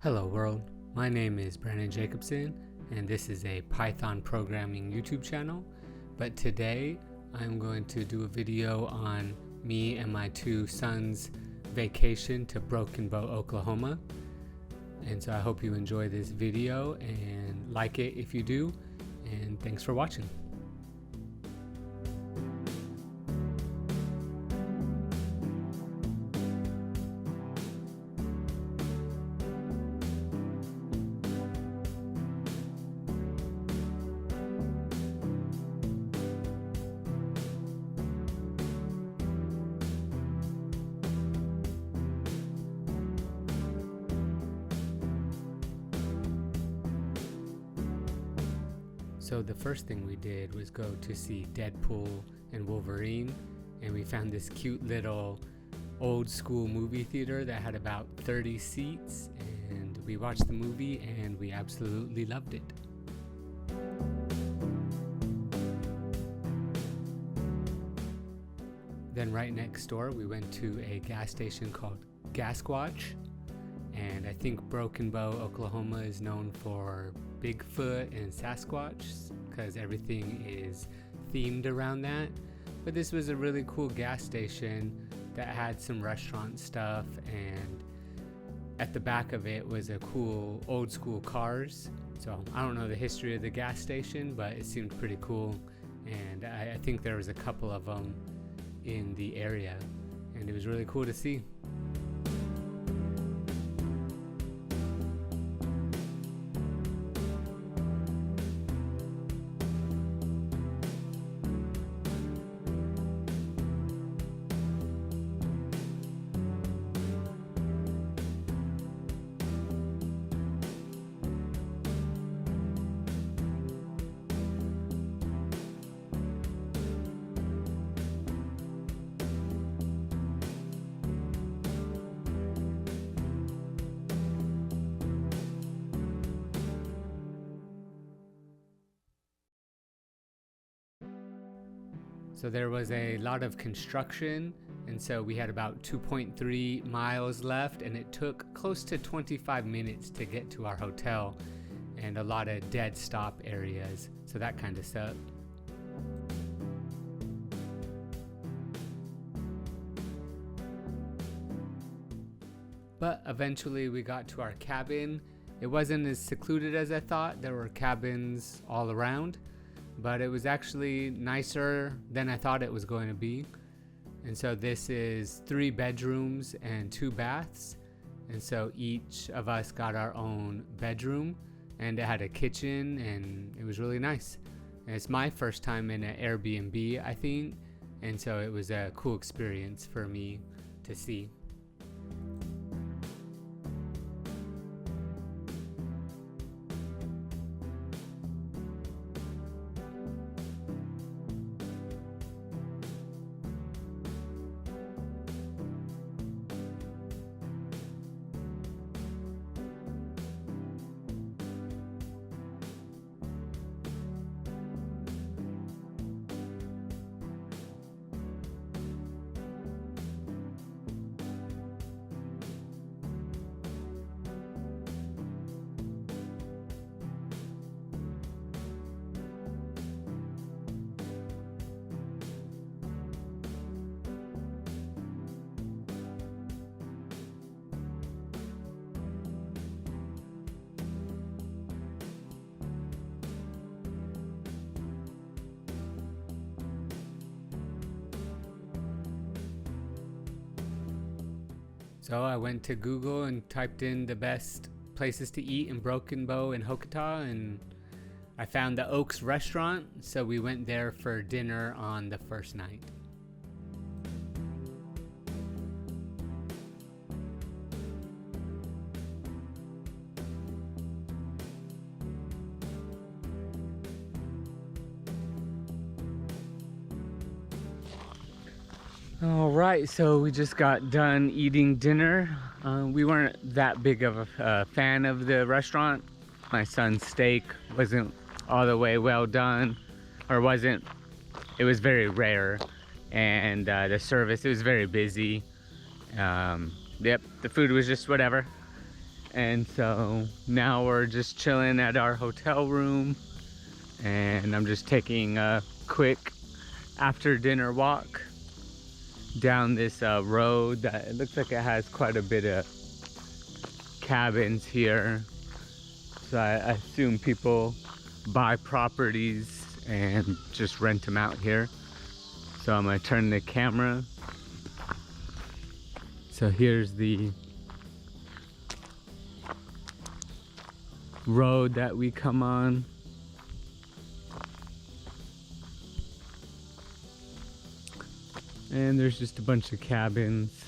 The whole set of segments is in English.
Hello world, my name is Brandon Jacobson and this is a Python programming YouTube channel, but today I'm going to do a video on me and my two sons' vacation to Broken Bow, Oklahoma. And so I hope you enjoy this video and like it if you do, and thanks for watching. So the first thing we did was go to see Deadpool and Wolverine, and we found this cute little old school movie theater that had about 30 seats, and we watched the movie and we absolutely loved it. Then right next door we went to a gas station called Gasquatch, and I think Broken Bow, Oklahoma is known for Bigfoot and Sasquatch because everything is themed around that. But this was a really cool gas station that had some restaurant stuff, and at the back of it was a cool old school cars. So I don't know the history of the gas station, but it seemed pretty cool, and I think there was a couple of them in the area, and it was really cool to see. So there was a lot of construction, and so we had about 2.3 miles left, and it took close to 25 minutes to get to our hotel, and a lot of dead stop areas, so that kind of sucked. But eventually we got to our cabin. It wasn't as secluded as I thought. There were cabins all around, but it was actually nicer than I thought it was going to be. And so this is 3 bedrooms and 2 baths. And so each of us got our own bedroom, and it had a kitchen, and it was really nice. And it's my first time in an Airbnb, I think. And so it was a cool experience for me to see. So I went to Google and typed in the best places to eat in Broken Bow and Hokata, and I found the Oaks restaurant, so we went there for dinner on the first night. All right, so we just got done eating dinner. We weren't that big of a fan of the restaurant. My son's steak wasn't all the way well done, or wasn't. It was very rare, and the service, it was very busy. Yep, the food was just whatever. And so now we're just chilling at our hotel room, and I'm just taking a quick after dinner walk down this road that it looks like it has quite a bit of cabins here. So I assume people buy properties and just rent them out here. So I'm gonna turn the camera. So here's the road that we come on. And there's just a bunch of cabins.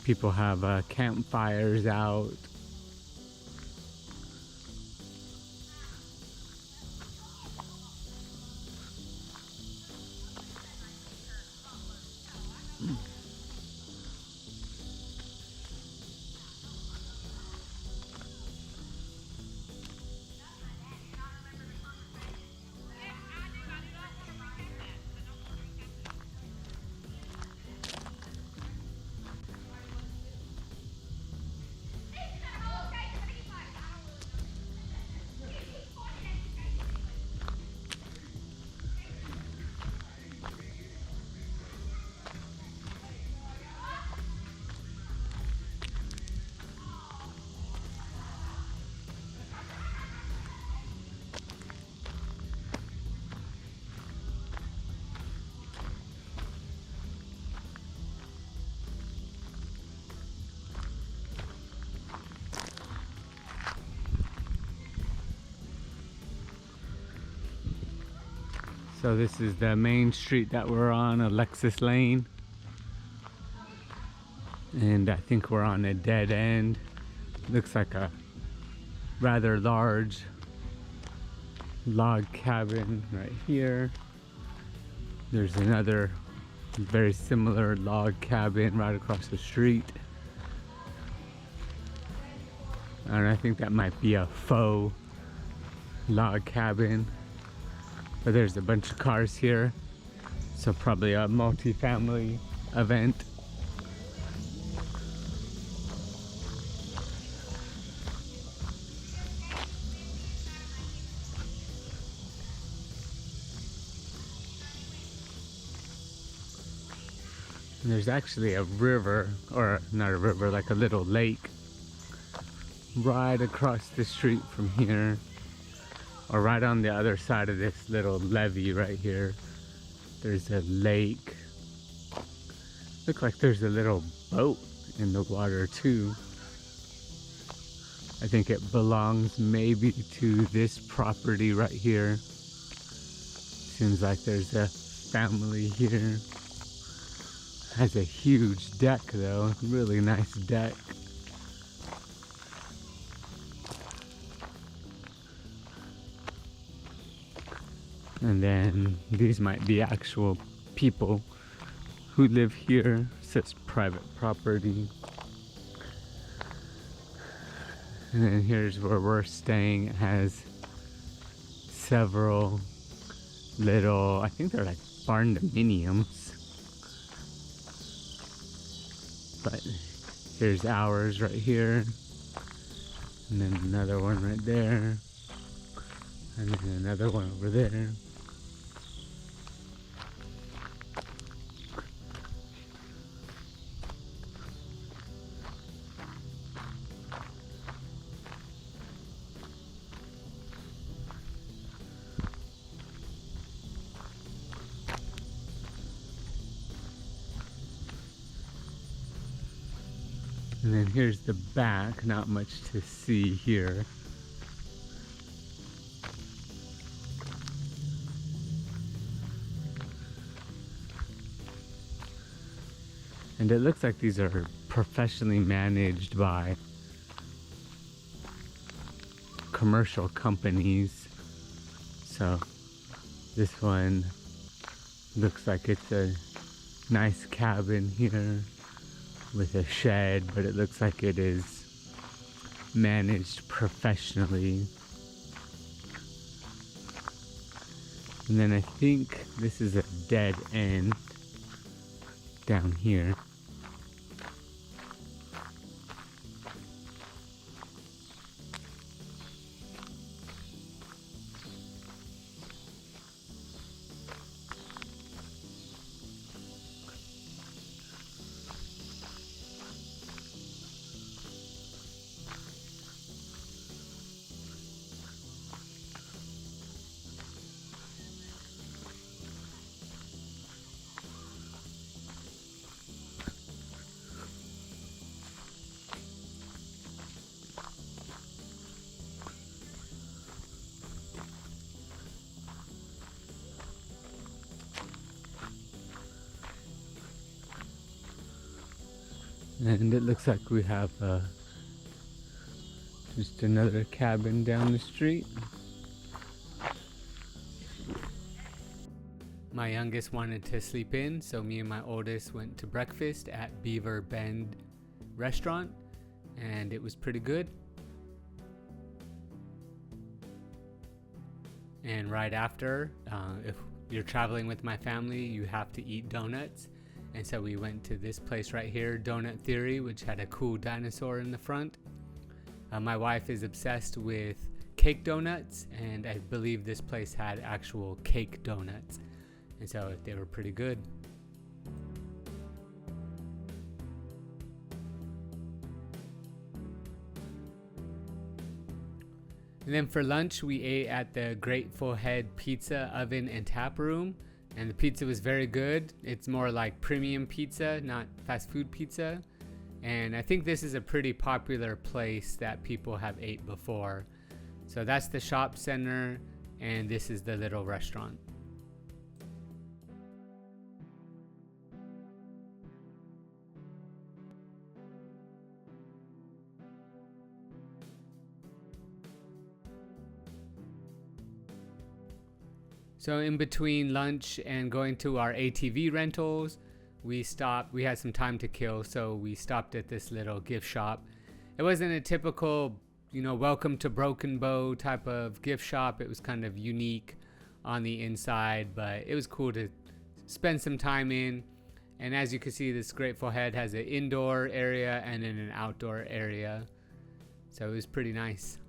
People have campfires out. So this is the main street that we're on, Alexis Lane. And I think we're on a dead end. Looks like a rather large log cabin right here. There's another very similar log cabin right across the street. And I think that might be a faux log cabin. But there's a bunch of cars here, so probably a multi-family event. And there's actually a river, or not a river, like a little lake right across the street from here. Or right on the other side of this little levee right here. There's a lake. Looks like there's a little boat in the water too. I think it belongs maybe to this property right here. Seems like there's a family here. Has a huge deck though, really nice deck. And then these might be actual people who live here. It says private property. And then here's where we're staying. It has several little, I think they're like barndominiums. But here's ours right here. And then another one right there. And then another one over there. And then here's the back, not much to see here. And it looks like these are professionally managed by commercial companies. So this one looks like it's a nice cabin here with a shed, but it looks like it is managed professionally. And then I think this is a dead end down here. And it looks like we have just another cabin down the street. My youngest wanted to sleep in, so me and my oldest went to breakfast at Beaver Bend restaurant, and it was pretty good. And right after, if you're traveling with my family, you have to eat donuts. And so we went to this place right here, Donut Theory, which had a cool dinosaur in the front. My wife is obsessed with cake donuts, and I believe this place had actual cake donuts. And so they were pretty good. And then for lunch, we ate at the Grateful Head Pizza Oven and Tap Room. And the pizza was very good. It's more like premium pizza, not fast food pizza. And I think this is a pretty popular place that people have ate before. So that's the shop center, and this is the little restaurant. So in between lunch and going to our ATV rentals, we had some time to kill, so we stopped at this little gift shop. It wasn't a typical, welcome to Broken Bow type of gift shop. It was kind of unique on the inside, but it was cool to spend some time in. And as you can see, this Grateful Head has an indoor area and then an outdoor area. So it was pretty nice.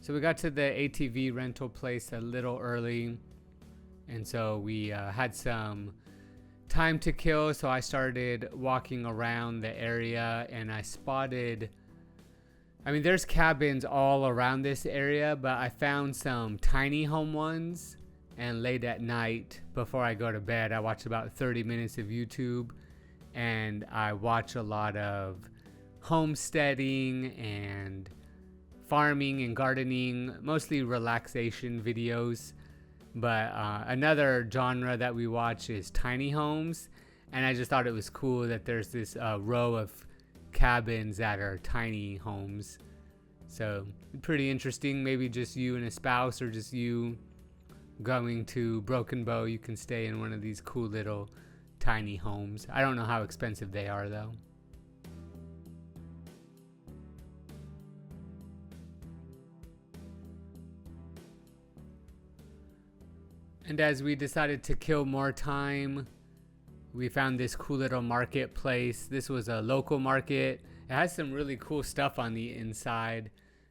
So we got to the ATV rental place a little early, and so we had some time to kill. So I started walking around the area, and I spotted, there's cabins all around this area, but I found some tiny home ones. And late at night, before I go to bed, I watch about 30 minutes of YouTube, and I watch a lot of homesteading and farming and gardening, mostly relaxation videos. But another genre that we watch is tiny homes, and I just thought it was cool that there's this row of cabins that are tiny homes. So pretty interesting. Maybe just you and a spouse, or just you going to Broken Bow, you can stay in one of these cool little tiny homes. I don't know how expensive they are though. And as we decided to kill more time, we found this cool little marketplace. This was a local market. It has some really cool stuff on the inside,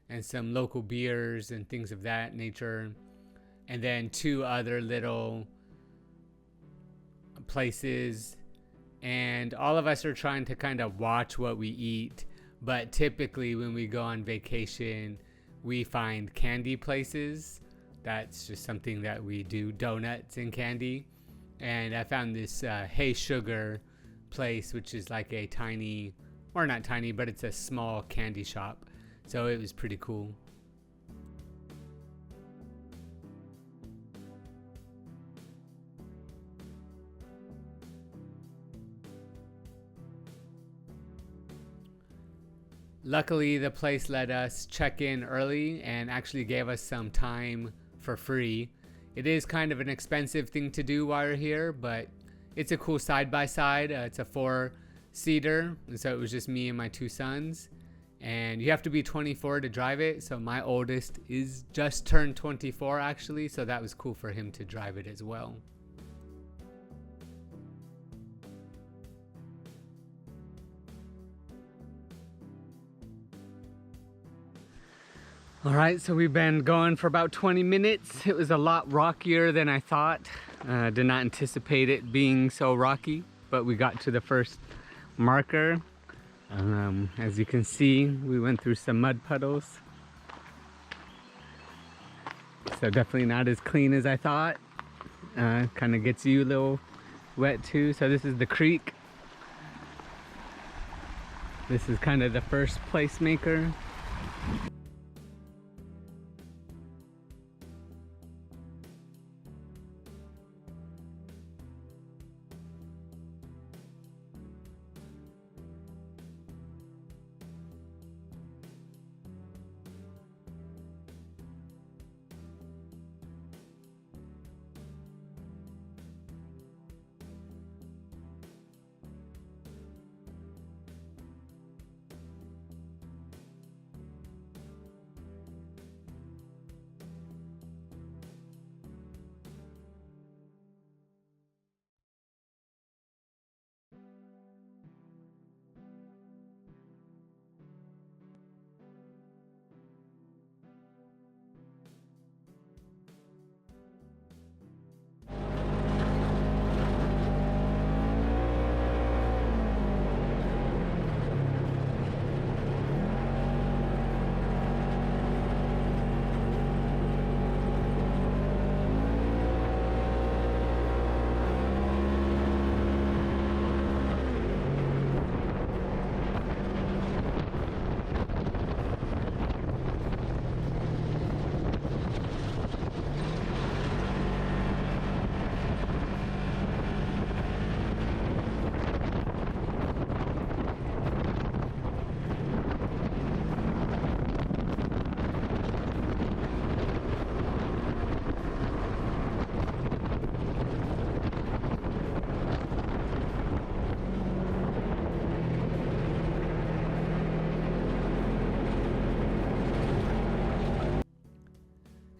and some local beers and things of that nature. And then two other little places. And all of us are trying to kind of watch what we eat. But typically when we go on vacation, we find candy places. That's just something that we do, donuts and candy. And I found this Hey Sugar place, which is like a tiny, or not tiny, but it's a small candy shop. So it was pretty cool. Luckily, the place let us check in early and actually gave us some time for free. It is kind of an expensive thing to do while you're here, but it's a cool side-by-side. It's a 4-seater, and so it was just me and my 2 sons. And you have to be 24 to drive it, so my oldest is just turned 24 actually, so that was cool for him to drive it as well. All right, so we've been going for about 20 minutes. It was a lot rockier than I thought. Did not anticipate it being so rocky, but we got to the first marker. As you can see, we went through some mud puddles. So definitely not as clean as I thought. Kind of gets you a little wet too. So this is the creek. This is kind of the first placemaker.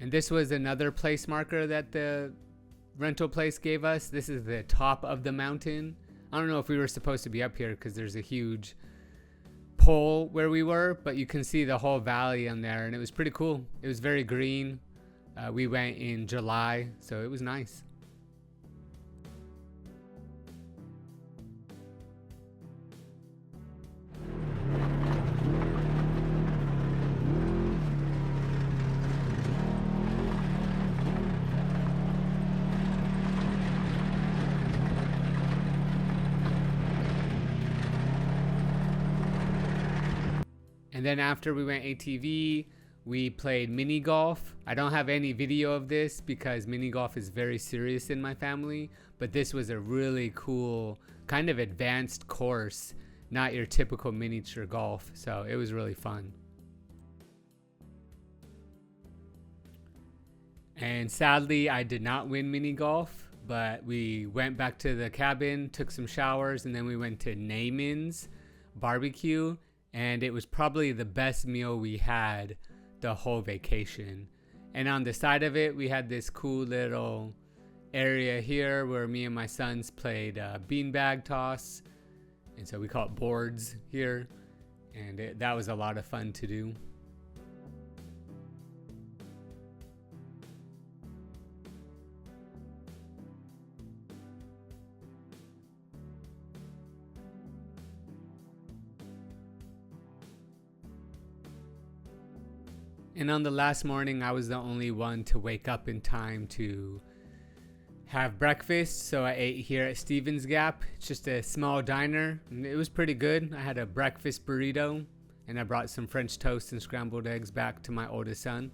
And this was another place marker that the rental place gave us. This is the top of the mountain. I don't know if we were supposed to be up here because there's a huge pole where we were, but you can see the whole valley on there, and it was pretty cool. It was very green. We went in July, so it was nice. And then after we went ATV, we played mini golf. I don't have any video of this because mini golf is very serious in my family, but this was a really cool kind of advanced course, not your typical miniature golf. So it was really fun. And sadly, I did not win mini golf, but we went back to the cabin, took some showers, and then we went to Naaman's barbecue. And it was probably the best meal we had the whole vacation. And on the side of it, we had this cool little area here where me and my sons played beanbag toss. And so we call it boards here. And that was a lot of fun to do. And on the last morning, I was the only one to wake up in time to have breakfast. So I ate here at Stevens Gap. It's just a small diner, and it was pretty good. I had a breakfast burrito, and I brought some French toast and scrambled eggs back to my oldest son.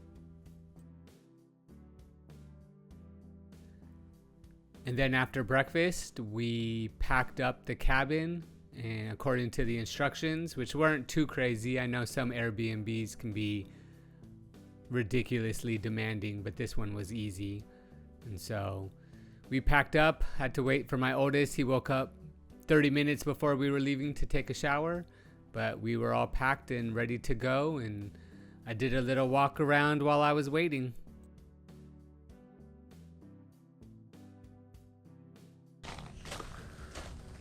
And then after breakfast, we packed up the cabin, and according to the instructions, which weren't too crazy. I know some Airbnbs can be ridiculously demanding, but this one was easy. And so we packed up, had to wait for my oldest. He woke up 30 minutes before we were leaving to take a shower, but we were all packed and ready to go, and I did a little walk around while I was waiting.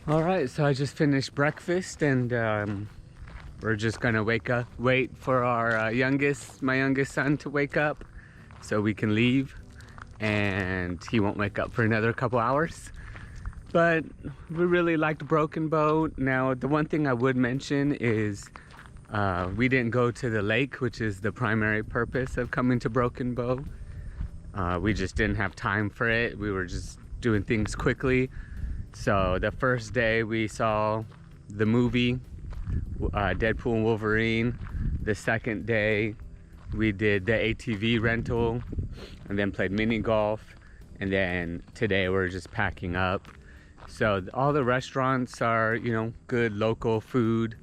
All right, so I just finished breakfast, and we're just gonna wait for our my youngest son to wake up so we can leave, and he won't wake up for another couple hours. But we really liked Broken Bow. Now, the one thing I would mention is we didn't go to the lake, which is the primary purpose of coming to Broken Bow. We just didn't have time for it. We were just doing things quickly. So the first day we saw the movie, Deadpool and Wolverine. The second day we did the ATV rental and then played mini golf. And then today we're just packing up. So all the restaurants are, you know, good local food.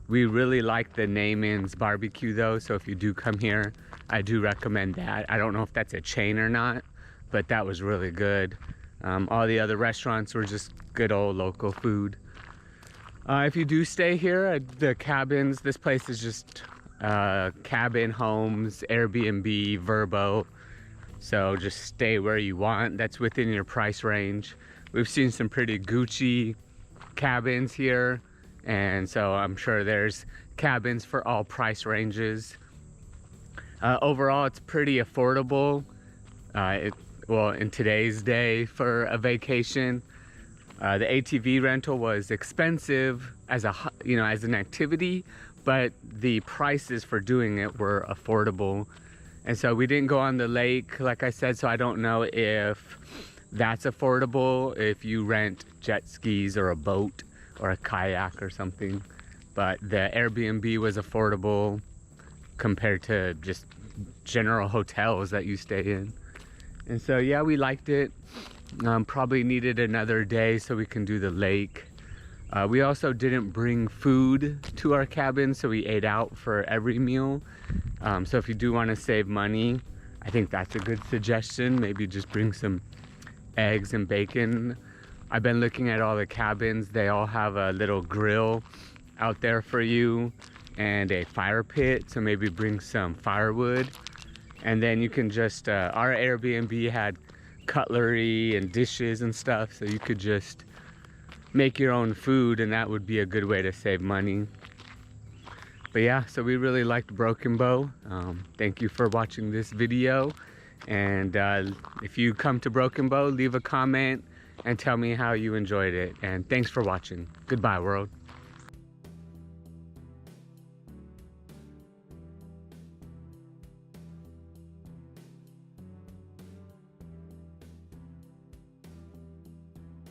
We really like the Naaman's barbecue though, so if you do come here, I do recommend that. I don't know if that's a chain or not, but that was really good. All the other restaurants were just good old local food. If you do stay here at the cabins, this place is just cabin homes, Airbnb, Vrbo. So just stay where you want. That's within your price range. We've seen some pretty Gucci cabins here. And so I'm sure there's cabins for all price ranges. Overall, it's pretty affordable. Well, in today's day for a vacation, the ATV rental was expensive as as an activity, but the prices for doing it were affordable. And so we didn't go on the lake, like I said, so I don't know if that's affordable if you rent jet skis or a boat or a kayak or something. But the Airbnb was affordable compared to just general hotels that you stay in. And so yeah, we liked it. Probably needed another day so we can do the lake. We also didn't bring food to our cabin, so we ate out for every meal. So if you do want to save money, I think that's a good suggestion. Maybe just bring some eggs and bacon. I've been looking at all the cabins. They all have a little grill out there for you and a fire pit, so maybe bring some firewood. And then you can just, our Airbnb had cutlery and dishes and stuff, so you could just make your own food, and that would be a good way to save money. But yeah, so we really liked Broken Bow. Thank you for watching this video. And if you come to Broken Bow, leave a comment and tell me how you enjoyed it. And thanks for watching. Goodbye, world.